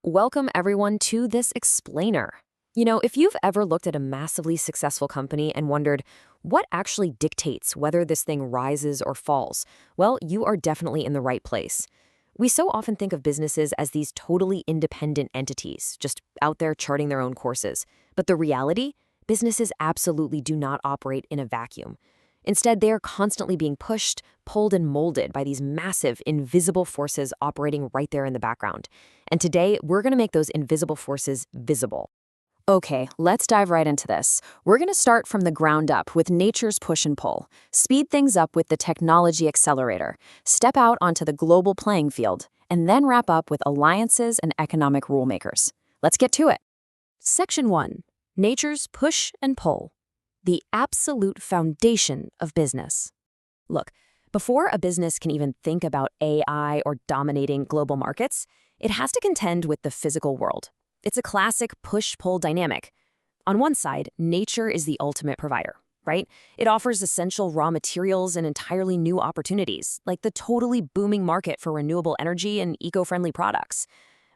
Welcome, everyone, to this explainer. If you've ever looked at a massively successful company and wondered what actually dictates whether this thing rises or falls, well, you are definitely in the right place. We so often think of businesses as these totally independent entities, just out there charting their own courses. But the reality? Businesses absolutely do not operate in a vacuum. Instead, they are constantly being pushed, pulled, and molded by these massive, invisible forces operating right there in the background. And today, we're going to make those invisible forces visible. Okay, let's dive right into this. We're going to start from the ground up with nature's push and pull, speed things up with the technology accelerator, step out onto the global playing field, and then wrap up with alliances and economic rule makers. Let's get to it. Section 1. Nature's push and pull. The absolute foundation of business. Look, before a business can even think about AI or dominating global markets, it has to contend with the physical world. It's a classic push-pull dynamic. On one side, nature is the ultimate provider, right? It offers essential raw materials and entirely new opportunities, like the totally booming market for renewable energy and eco-friendly products.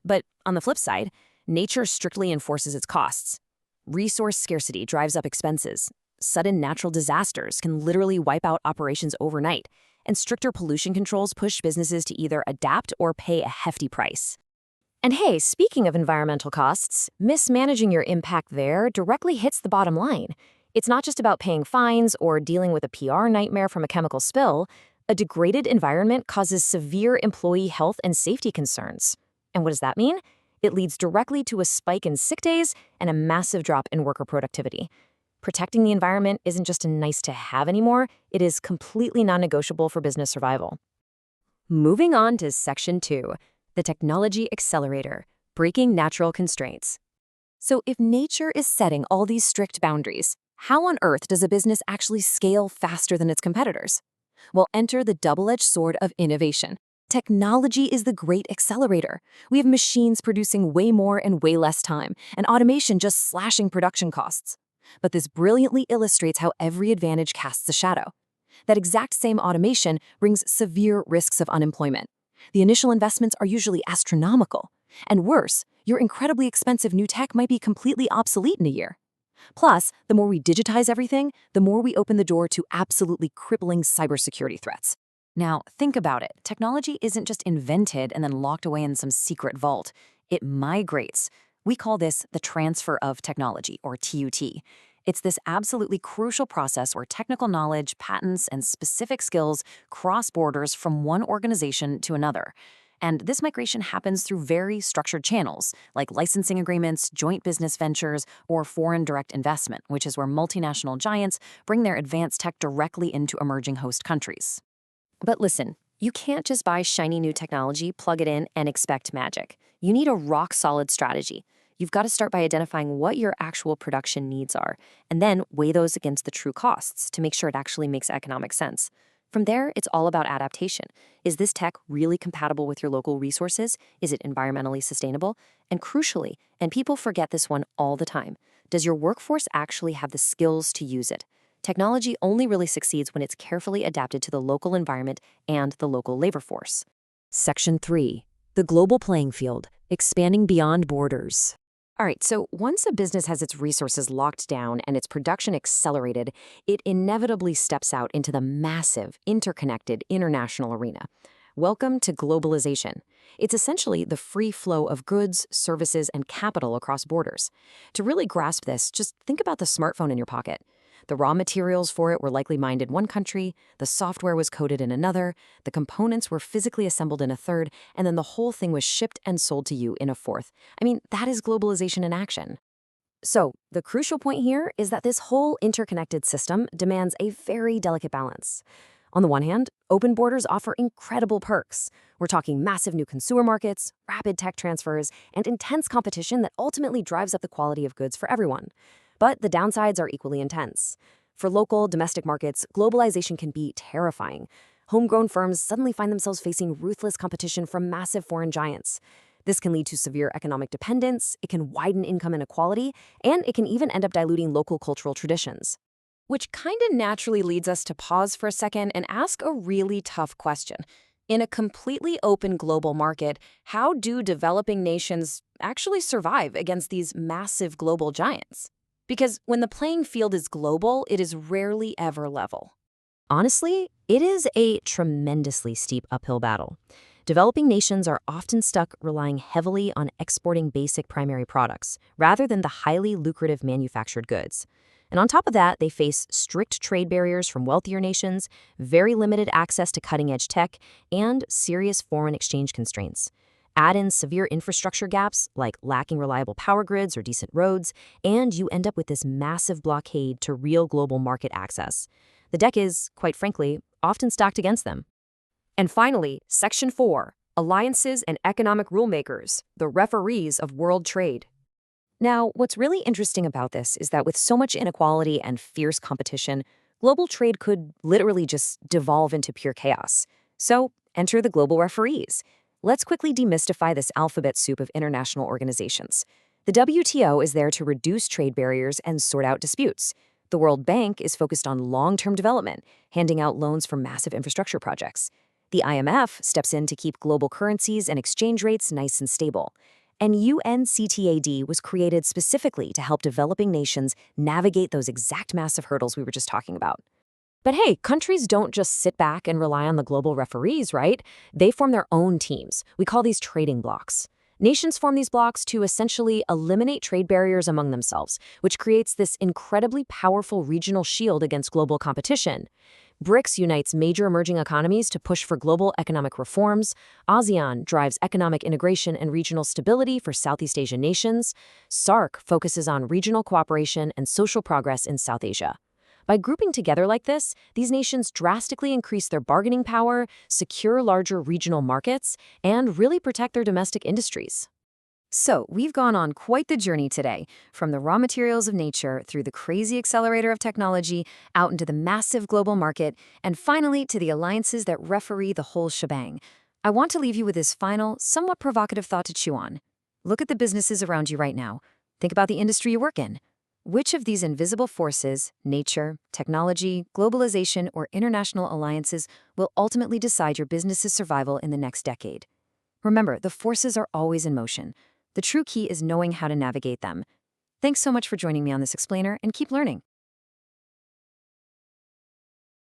But on the flip side, nature strictly enforces its costs. Resource scarcity drives up expenses. Sudden natural disasters can literally wipe out operations overnight, and stricter pollution controls push businesses to either adapt or pay a hefty price. And hey, speaking of environmental costs, mismanaging your impact there directly hits the bottom line. It's not just about paying fines or dealing with a PR nightmare from a chemical spill. A degraded environment causes severe employee health and safety concerns. And what does that mean? It leads directly to a spike in sick days and a massive drop in worker productivity. Protecting the environment isn't just a nice-to-have anymore, it is completely non-negotiable for business survival. Moving on to Section 2, the technology accelerator, breaking natural constraints. So if nature is setting all these strict boundaries, how on earth does a business actually scale faster than its competitors? Well, enter the double-edged sword of innovation. Technology is the great accelerator. We have machines producing way more in way less time, and automation just slashing production costs. But this brilliantly illustrates how every advantage casts a shadow. That exact same automation brings severe risks of unemployment. The initial investments are usually astronomical. And worse, your incredibly expensive new tech might be completely obsolete in a year. Plus, the more we digitize everything, the more we open the door to absolutely crippling cybersecurity threats. Now, think about it. Technology isn't just invented and then locked away in some secret vault. It migrates. We call this the transfer of technology, or TUT. It's this absolutely crucial process where technical knowledge, patents, and specific skills cross borders from one organization to another. And this migration happens through very structured channels, like licensing agreements, joint business ventures, or foreign direct investment, which is where multinational giants bring their advanced tech directly into emerging host countries. But listen, you can't just buy shiny new technology, plug it in, and expect magic. You need a rock-solid strategy. You've got to start by identifying what your actual production needs are, and then weigh those against the true costs to make sure it actually makes economic sense. From there, it's all about adaptation. Is this tech really compatible with your local resources? Is it environmentally sustainable? And crucially, and people forget this one all the time, does your workforce actually have the skills to use it? Technology only really succeeds when it's carefully adapted to the local environment and the local labor force. Section 3. The global playing field, expanding beyond borders. All right, so once a business has its resources locked down and its production accelerated, it inevitably steps out into the massive, interconnected international arena. Welcome to globalization. It's essentially the free flow of goods, services, and capital across borders. To really grasp this, just think about the smartphone in your pocket. The raw materials for it were likely mined in one country, the software was coded in another, the components were physically assembled in a third, and then the whole thing was shipped and sold to you in a fourth. I mean, that is globalization in action. So, the crucial point here is that this whole interconnected system demands a very delicate balance. On the one hand, open borders offer incredible perks. We're talking massive new consumer markets, rapid tech transfers, and intense competition that ultimately drives up the quality of goods for everyone. But the downsides are equally intense. For local, domestic markets, globalization can be terrifying. Homegrown firms suddenly find themselves facing ruthless competition from massive foreign giants. This can lead to severe economic dependence, it can widen income inequality, and it can even end up diluting local cultural traditions. Which kind of naturally leads us to pause for a second and ask a really tough question. In a completely open global market, how do developing nations actually survive against these massive global giants? Because when the playing field is global, it is rarely ever level. Honestly, it is a tremendously steep uphill battle. Developing nations are often stuck relying heavily on exporting basic primary products, rather than the highly lucrative manufactured goods. And on top of that, they face strict trade barriers from wealthier nations, very limited access to cutting-edge tech, and serious foreign exchange constraints. Add in severe infrastructure gaps, like lacking reliable power grids or decent roads, and you end up with this massive blockade to real global market access. The deck is, quite frankly, often stacked against them. And finally, Section 4, Alliances and Economic Rulemakers, the referees of world trade. Now, what's really interesting about this is that with so much inequality and fierce competition, global trade could literally just devolve into pure chaos. So, enter the global referees. Let's quickly demystify this alphabet soup of international organizations. The WTO is there to reduce trade barriers and sort out disputes. The World Bank is focused on long-term development, handing out loans for massive infrastructure projects. The IMF steps in to keep global currencies and exchange rates nice and stable. And UNCTAD was created specifically to help developing nations navigate those exact massive hurdles we were just talking about. But hey, countries don't just sit back and rely on the global referees, right? They form their own teams. We call these trading blocs. Nations form these blocs to essentially eliminate trade barriers among themselves, which creates this incredibly powerful regional shield against global competition. BRICS unites major emerging economies to push for global economic reforms. ASEAN drives economic integration and regional stability for Southeast Asian nations. SAARC focuses on regional cooperation and social progress in South Asia. By grouping together like this, these nations drastically increase their bargaining power, secure larger regional markets, and really protect their domestic industries. So, we've gone on quite the journey today, from the raw materials of nature through the crazy accelerator of technology, out into the massive global market, and finally to the alliances that referee the whole shebang. I want to leave you with this final, somewhat provocative thought to chew on. Look at the businesses around you right now. Think about the industry you work in. Which of these invisible forces, nature, technology, globalization, or international alliances will ultimately decide your business's survival in the next decade? Remember, the forces are always in motion. The true key is knowing how to navigate them. Thanks so much for joining me on this explainer, and keep learning.